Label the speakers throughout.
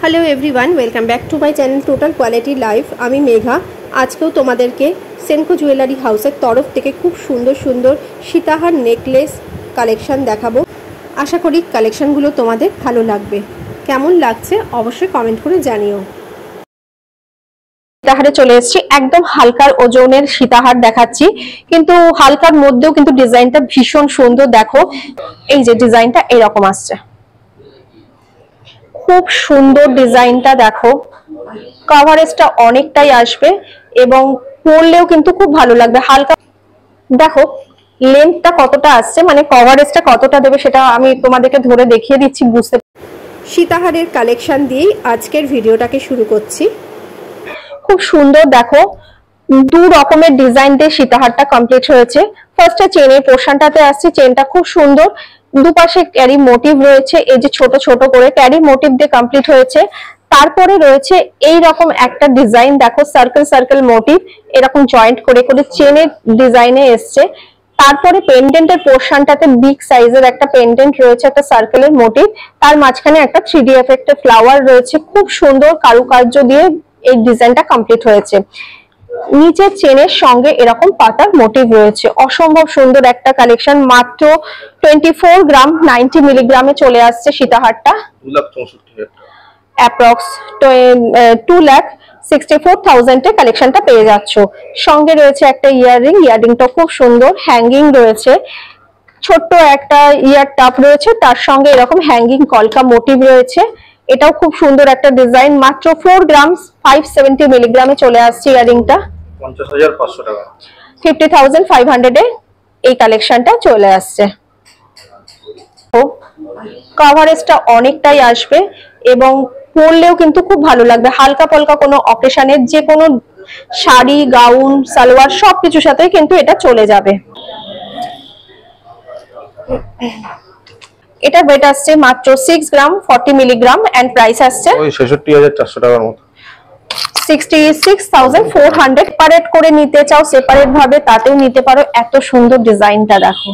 Speaker 1: Hello everyone, welcome back to my channel total quality life. আমি মেঘা। আজকেও তোমাদেরকে Senco jewellery হাউসের তরফ থেকে খুব সুন্দর সুন্দর সীতাহার নেকলেস কালেকশান দেখাবো। আশা করি কালেকশানগুলো তোমাদের ভালো লাগবে। কেমন লাগছে অবশ্যই কমেন্ট করে জানিও। সীতাহারে চলে এসেছি, একদম হালকার ওজনের সীতাহার দেখাচ্ছি, কিন্তু হালকার মধ্যেও কিন্তু ডিজাইনটা ভীষণ সুন্দর। দেখো এই যে ডিজাইনটা এরকম আসছে, খুব সুন্দর ডিজাইনটা। দেখো কভারেজটা অনেকটাই আসবে এবং পরলেও কিন্তু খুব ভালো লাগবে। হালকা দেখো লেন্থটা কতটা আসছে, মানে কভারেজটা কতটা দেবে সেটা আমি তোমাদেরকে ধরে দেখিয়ে দিচ্ছি, বুঝতে। সীতাহারের কালেকশন দিয়েই আজকের ভিডিওটাকে শুরু করছি। খুব সুন্দর দেখো, দু রকমের ডিজাইন দিয়ে সীতাহারটা কমপ্লিট হয়েছে। ফার্স্টে চেনের পোর্শনটাতে আসছে, চেনটা খুব সুন্দর, দুপাশে ক্যারি মোটিভ রয়েছে, এই যে ছোট ছোট করে ক্যারি মোটিভ দিয়ে কমপ্লিট হয়েছে। তারপরে রয়েছে এই রকম একটা ডিজাইন, দেখো সার্কেল সার্কেল মোটিভ, এরকম জয়েন্ট করে করে চেনের ডিজাইনে এসছে। তারপরে পেন্ডেন্টের পোর্শনটাতে বিগ সাইজের একটা পেন্ডেন্ট রয়েছে, একটা সার্কেলের মোটিভ, তার মাঝখানে একটা 3D এফেক্টের ফ্লাওয়ার রয়েছে। খুব সুন্দর কারুকার্য দিয়ে এই ডিজাইনটা কমপ্লিট হয়েছে। নিচে চেনের সঙ্গে এরকম পাতার মোটিভ রয়েছে। অসম্ভব সুন্দর একটা কালেকশন। মাত্র 24 গ্রাম 90 মিলিগ্রামে চলে আসছে সীতাহারটা।
Speaker 2: 2,64,000
Speaker 1: অ্যাপ্রক্স 2,64,000 এ কালেকশনটা পেয়ে যাচ্ছ। সঙ্গে রয়েছে একটা ইয়াররিং, ইয়াররিংটা খুব সুন্দর, হ্যাঙ্গিং রয়েছে। ছোট্ট একটা ইয়ার টাপ রয়েছে, তার সঙ্গে এরকম হ্যাঙ্গিং কলকা মোটিভ রয়েছে। এটাও খুব সুন্দর একটা ডিজাইন। মাত্র 4 গ্রাম 570 মিলিগ্রামে চলে আসছে ইয়াররিংটা।
Speaker 2: 50,500 টাকা,
Speaker 1: 50,500 এ এই কালেকশনটা চলে আসছে। কভারেজটা অনেকটাই আসবে এবং পরলেও কিন্তু খুব ভালো লাগবে। হালকা পালকা কোনো অকেশনের যে কোনো শাড়ি, গাউন, সালোয়ার সবকিছুর সাথে কিন্তু এটা চলে যাবে। এটা ওয়েট আসছে মাত্র 6 গ্রাম 40 মিলিগ্রাম এন্ড প্রাইস আসছে
Speaker 2: ওই 66,400 টাকার মতো।
Speaker 1: 66,400। সেপারেট করে নিতে চাও সেপারেট ভাবে তাতেও নিতে পারো। এত সুন্দর ডিজাইনটা দেখো,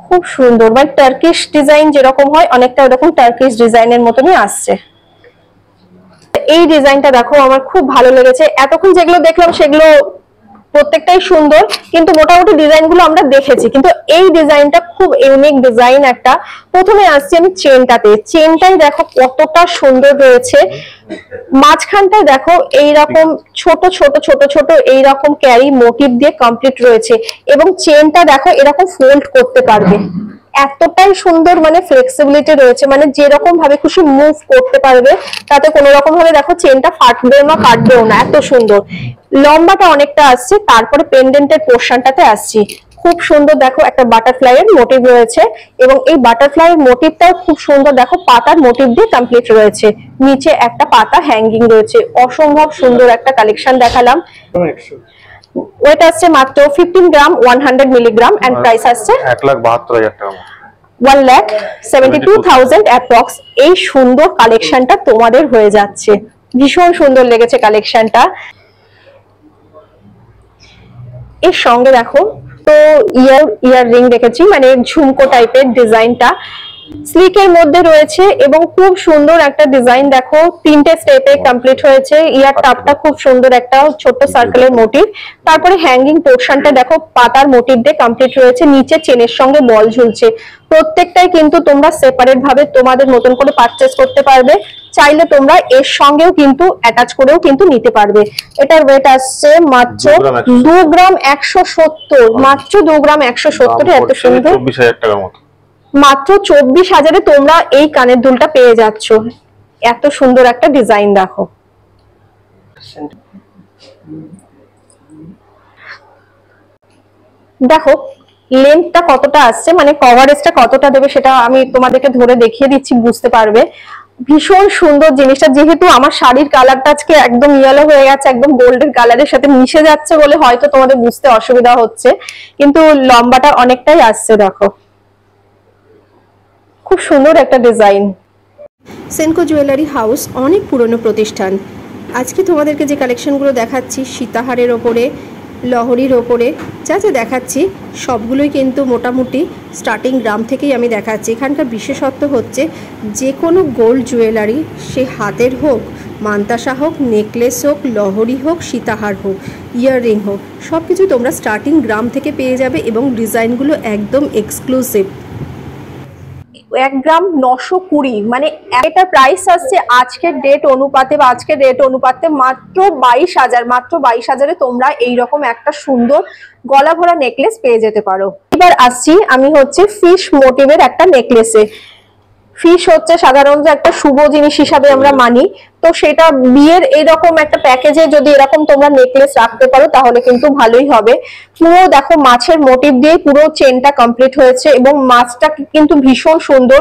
Speaker 1: খুব সুন্দর, মানে টার্কিশ ডিজাইন যেরকম হয় অনেকটা ওরকম টার্কিশ ডিজাইনের মতনই আসছে। এই ডিজাইনটা দেখো, আমার খুব ভালো লেগেছে। এতক্ষণ যেগুলো দেখলাম সেগুলো প্রত্যেকটাই সুন্দর, কিন্তু মোটামুটি ডিজাইনগুলো আমরা দেখেছি, কিন্তু এই ডিজাইনটা খুব ইউনিক ডিজাইন একটা। প্রথমে আসছি আমি চেনটাতে, চেনটাই দেখো কতটা সুন্দর রয়েছে। মাঝখানটায় দেখো এইরকম ছোট ছোট ছোট ছোট এইরকম ক্যারি মোটিভ দিয়ে কমপ্লিট রয়েছে এবং চেনটা দেখো এরকম ফোল্ড করতে পারবে। এতটাই সুন্দর, মানে ফ্লেক্সিবিলিটি রয়েছে, মানে যেরকম ভাবে খুশি মুভ করতে পারবে, তাতে কোনো রকম ভাবে দেখো চেনটা ফাটবে না, কাটবেও না। এত সুন্দর, লম্বাটা অনেকটা আসছে। তারপরে পেন্ডেন্টের পোর্শনটাতে আসছি, খুব সুন্দর দেখো একটা বাটারফ্লাই এর মোটিভ রয়েছে এবং এই বাটারফ্লাই এর মোটিভটাও খুব সুন্দর, দেখো পাতার মোটিভ দিয়ে কমপ্লিট রয়েছে। নিচে একটা পাতা হ্যাঙ্গিং রয়েছে। অসম্ভব সুন্দর একটা কালেকশন দেখালাম। ওয়েট আসছে মাত্র 15 গ্রাম 100 মিলিগ্রাম এন্ড প্রাইস আসছে
Speaker 2: 1,72,000 টাকা,
Speaker 1: 1,72,000 অ্যাপ্রক্স। এই সুন্দর কালেকশনটা তোমাদের হয়ে যাচ্ছে। ভীষণ সুন্দর লেগেছে কালেকশনটা। এর সঙ্গে দেখো তো ইয়ার রিং রেখেছি, মানে ঝুমকো টাইপের ডিজাইনটা স্লিকের মধ্যে রয়েছে এবং খুব সুন্দর একটা ডিজাইন। দেখো 3টে স্টেপে কমপ্লিট হয়েছে। ইয়ার টাপটা খুব সুন্দর, একটা ছোট্ট সার্কেলের মোটিভ। তারপরে হ্যাঙ্গিং পোর্শনটা দেখো পাতার মোটিভ দিয়ে কমপ্লিট রয়েছে। নিচে চেনের সঙ্গে বল ঝুলছে। প্রত্যেকটাই কিন্তু তোমরা সেপারেট ভাবে তোমাদের মতন করে পারচেজ করতে পারবে। চাইলে তোমরা এর সঙ্গেও কিন্তু অ্যাটাচ করেও কিন্তু নিতে পারবে। এটার ওয়েট আসছে মাত্র 2 গ্রাম 170, মাত্র 2 গ্রাম 170। এত সুন্দর,
Speaker 2: 24,000 টাকার মতো।
Speaker 1: মাত্র 24,000-এ তোমরা এই কানের দুলটা পেয়ে যাচ্ছ। এত সুন্দর একটা ডিজাইন দেখো। দেখো লেন্থটা কতটা আসছে, মানে কভারেজটা কতটা দেবে সেটা আমি তোমাদেরকে ধরে দেখিয়ে দিচ্ছি, বুঝতে পারবে। ভীষণ সুন্দর জিনিসটা। যেহেতু আমার শাড়ির কালারটা আজকে একদম ইয়েলো হয়ে গেছে, একদম গোল্ডেন কালারের সাথে মিশে যাচ্ছে বলে হয়তো তোমাদের বুঝতে অসুবিধা হচ্ছে, কিন্তু লম্বাটা অনেকটাই আসছে। দেখো খুব সুন্দর একটা ডিজাইন। সেনকো জুয়েলারি হাউস অনেক পুরনো প্রতিষ্ঠান। আজকে তোমাদেরকে যে কালেকশনগুলো দেখাচ্ছি সীতাহারের ওপরে লহরির ওপরে যা যা দেখাচ্ছি সবগুলোই কিন্তু মোটামুটি স্টার্টিং গ্রাম থেকেই আমি দেখাচ্ছি। এখানকার বিশেষত্ব হচ্ছে যে কোনো গোল্ড জুয়েলারি, সে হাতের হোক, মান্তাসা হোক, নেকলেস হোক, লহরি হোক, সীতাহার হোক, ইয়াররিং হোক, সব কিছু তোমরা স্টার্টিং গ্রাম থেকে পেয়ে যাবে এবং ডিজাইনগুলো একদম এক্সক্লুসিভ। 1 গ্রাম 920, মানে এটা প্রাইস আসছে আজকের ডেট অনুপাতে বা আজকের রেট অনুপাতে মাত্র 22,000। মাত্র 22,000-এ তোমরা এইরকম একটা সুন্দর গলা ভরা নেকলেস পেয়ে যেতে পারো। এবার আসছি আমি হচ্ছে ফিশ মোটিভের একটা নেকলেসে। ফিশ হচ্ছে সাধারণত একটা শুভ জিনিস হিসাবে আমরা মানি, তো সেটা বিয়ের এরকম একটা প্যাকেজে যদি এরকম তোমরা নেকলেস রাখতে পারো তাহলে কিন্তু ভালোই হবে। পুরো দেখো মাছের মোটিভ দিয়ে পুরো চেনটা কমপ্লিট হয়েছে এবং মাছটা কিন্তু ভীষণ সুন্দর,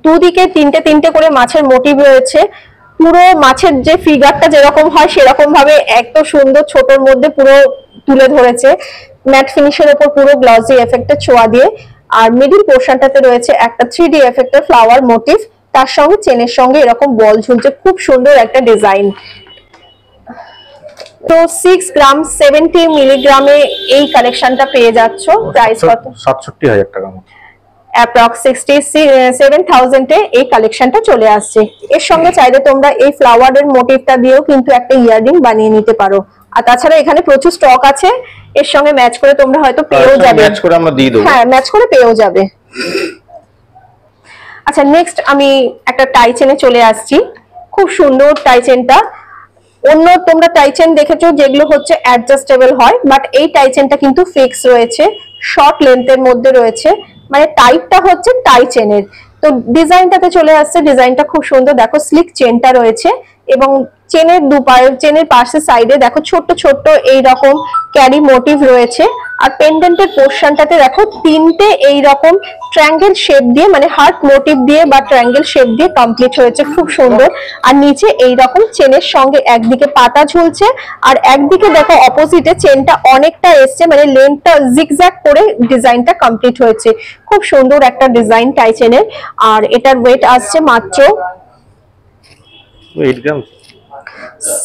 Speaker 1: দুদিকে তিনটে তিনটে করে মাছের মোটিভ রয়েছে। পুরো মাছের যে ফিগারটা যেরকম হয় সেরকম ভাবে এত সুন্দর ছোটর মধ্যে পুরো তুলে ধরেছে, ম্যাট ফিনিশের উপর পুরো গ্লসি এফেক্টের ছোঁয়া দিয়ে। আর মিডিল পোর্শনটাতে রয়েছে একটা 3D এফেক্টের ফ্লাওয়ার মোটিভ, তার সঙ্গে চেনের সঙ্গে এরকম বল ঝুলছে, খুব সুন্দর একটা ডিজাইন। তো 6 গ্রাম 70 মিলিগ্রামে এই কালেকশনটা পেয়ে যাচ্ছ। প্রাইস কত?
Speaker 2: 67,000 টাকা মতো,
Speaker 1: অ্যাপ্রক্স 67,000-এ এই কালেকশনটা চলে আসছে। এর সঙ্গে চাইলে তোমরা এই ফ্লাওয়ারের মোটিভটা দিয়েও কিন্তু একটা ইয়াররিং বানিয়ে নিতে পারো। আর তাছাড়া এখানে প্রচুর স্টক আছে, এর সঙ্গে ম্যাচ করে তোমরা হয়তো পেয়েও যাবে।
Speaker 2: ম্যাচ করে আমরা দিয়ে দেব।
Speaker 1: হ্যাঁ, ম্যাচ করে পেয়েও যাবে। আচ্ছা, নেক্সট আমি একটা টাই চেনে চলে আসছি। খুব সুন্দর টাই চেনটা। অন্য তোমরা টাই চেন দেখেছো যেগুলো হচ্ছে অ্যাডজাস্টেবল হয়, বাট এই টাই চেনটা কিন্তু ফিক্স রয়েছে, শর্ট লেন্থের মধ্যে রয়েছে, মানে টাইপটা হচ্ছে টাই চেনের। তো ডিজাইনটাতে চলে আসছে, ডিজাইনটা খুব সুন্দর। দেখো স্লিক চেনটা রয়েছে এবং চেনের পাশে সাইডে দেখো ছোট্ট ছোট্ট এইরকম ক্যারি মোটিভ রয়েছে। আর পেন্ডেন্টের পোর্শনটাতে দেখো তিনটে এইরকম ট্রায়াঙ্গেল শেপ দিয়ে, মানে হার্ট মোটিভ দিয়ে বা ট্রায়াঙ্গেল শেপ দিয়ে কমপ্লিট হয়েছে, খুব সুন্দর। আর নিচে এইরকম চেনের সঙ্গে একদিকে পাতা ঝুলছে আর একদিকে দেখো অপোজিটে চেনটা অনেকটা এসছে, মানে লেন্থটা জিগজ্যাগ করে ডিজাইনটা কমপ্লিট হয়েছে। খুব সুন্দর একটা ডিজাইন টাই চেনের। আর এটার ওয়েট আসছে মাত্র
Speaker 2: 8 গ্রাম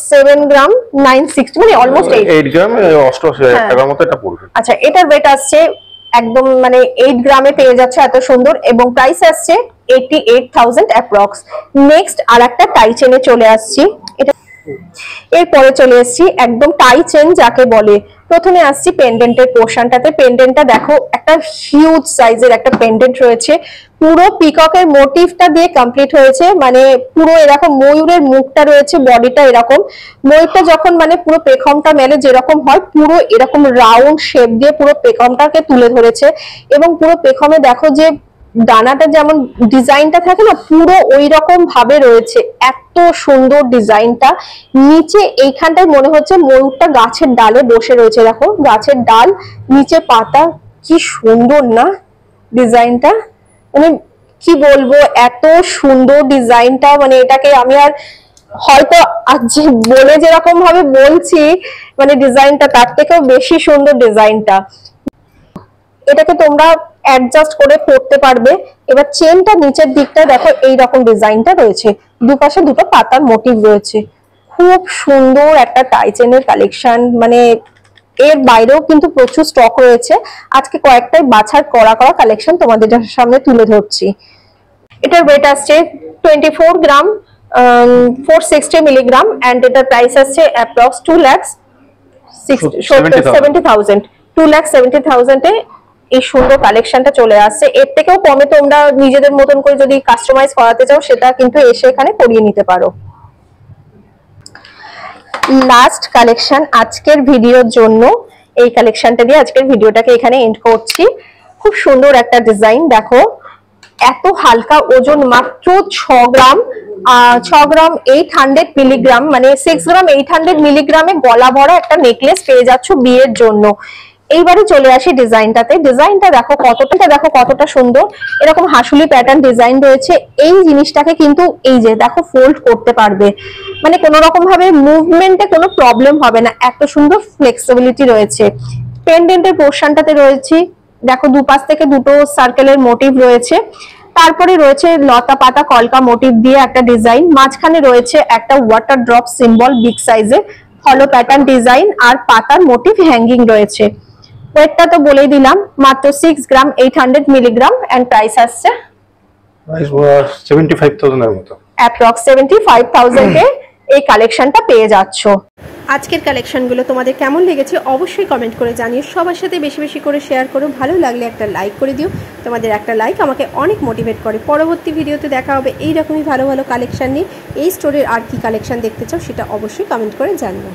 Speaker 1: 7 গ্রাম 960, মানে অলমোস্ট
Speaker 2: 8 গ্রাম 88,000 টাকার মতো এটা পড়বে।
Speaker 1: আচ্ছা, এটার ওয়েট আসছে একদম মানে 8 গ্রামে পেয়ে যাচ্ছে, এত সুন্দর, এবং প্রাইস আসছে 88,000 অ্যাপ্রক্স। নেক্সট আর একটা টাই চেনে চলে আসছি। এটা এরপরে চলে এসেছি একদম টাই চেন যাকে বলে। প্রথমে আসছি পেন্ডেন্টের পোর্শনটাতে। পেন্ডেন্টটা দেখো একটা হিউজ সাইজের একটা পেন্ডেন্ট রয়েছে, পুরো পিককের মোটিভটা দিয়ে কমপ্লিট হয়েছে, মানে পুরো এরকম ময়ূরের মুখটা রয়েছে, বডিটা এরকম, ময়ূরটা যখন মানে পুরো পেখমটা মেলে যেরকম হয় পুরো এরকম রাউন্ড শেপ দিয়ে পুরো পেখমটাকে তুলে ধরেছে। এবং পুরো পেখমে দেখো যে ডানাটা যেমন ডিজাইনটা থাকে না, পুরো ওই রকম ভাবে রয়েছে, এত সুন্দর ডিজাইনটা। নিচে এইখানটায় মনে হচ্ছে ময়ূরটা গাছের ডালে বসে রয়েছে, দেখো গাছের ডাল, নিচে পাতা, কি সুন্দর না ডিজাইনটা, মানে কি বলবো, এত সুন্দর ডিজাইনটা। মানে এটাকে আমি আর হয়তো আজ বলে যেরকম ভাবে বলছি, মানে ডিজাইনটা তার থেকেও বেশি সুন্দর ডিজাইনটা। এটাকে তোমরা অ্যাডজাস্ট করে পড়তে পারবে। এবার চেনটা নিচের দিকটা দেখো এইরকম ডিজাইনটা রয়েছে, দুপাশে দুটো পাতার মোটিভ রয়েছে, খুব সুন্দর একটা টাই চেনের কালেকশন। মানে এর বাইরেও কিন্তু প্রচুর স্টক রয়েছে, আজকে কয়েকটাই বাছার করা কালেকশন তোমাদের সামনে তুলে ধরছি। এটার ওয়েট আসছে 24 গ্রাম 460 মিলিগ্রাম এন্ড এটার প্রাইস আসছে অ্যাপ্রক্স 2,70,000। 2,70,000-এ এই সুন্দর কালেকশনটা চলে আসছে। এর থেকেও কমে তোমরা নিজেদের মতন করে যদি কাস্টমাইজ করাতে চাও সেটা কিন্তু এসে এখানে করিয়ে নিতে পারো। লাস্ট কালেকশন আজকের ভিডিওর জন্য, এই কালেকশনটা দিয়ে আজকের ভিডিওটাকে এখানে এন্ড করছি। খুব সুন্দর একটা ডিজাইন, দেখো এত হালকা ওজন, মাত্র 6 গ্রাম 800 মিলিগ্রাম, মানে 6 গ্রাম 800 মিলিগ্রামে গলা ভরা একটা নেকলেস পেয়ে যাচ্ছ বিয়ের জন্য। এইবারে চলে আসি ডিজাইনটাতে। ডিজাইনটা দেখো কতটা সুন্দর, এরকম হাসুলি প্যাটার্ন ডিজাইন রয়েছে। এই জিনিসটাকে কিন্তু এই যে দেখো ফোল্ড করতে পারবে, মানে কোনো রকম ভাবে মুভমেন্টে কোনো প্রবলেম হবে না, এত সুন্দর ফ্লেক্সিবিলিটি রয়েছে। পেন্ডেন্টের পোর্শনটাতে রয়েছে দেখো দুপাশ থেকে দুটো সার্কেলের মোটিভ রয়েছে, তারপরে রয়েছে লতা পাতা কলকা মোটিভ দিয়ে একটা ডিজাইন, মাঝখানে রয়েছে একটা ওয়াটার ড্রপ সিম্বল বিগ সাইজের, হলো প্যাটার্ন ডিজাইন আর পাতার মোটিভ হ্যাঙ্গিং রয়েছে। ওয়েটটা তো বলেই দিলাম, মাত্র 6 গ্রাম 800 মিলিগ্রাম এন্ড প্রাইস আসছে
Speaker 2: প্রাইস 75,000 এর মতো,
Speaker 1: অ্যাপ্রক্স 75,000 এ এই কালেকশনটা পেয়ে যাচ্ছ।
Speaker 3: আজকের কালেকশনগুলো তোমাদের কেমন লেগেছে অবশ্যই কমেন্ট করে জানিও, সবার সাথে বেশি বেশি করে শেয়ার করো, ভালো লাগলে একটা লাইক করে দিও। তোমাদের একটা লাইক আমাকে অনেক মোটিভেট করে। পরবর্তী ভিডিওতে দেখা হবে এইরকমই ভালো ভালো কালেকশন নিয়ে। এই স্টোরের আর কি কালেকশন দেখতে চাও সেটা অবশ্যই কমেন্ট করে জানিও।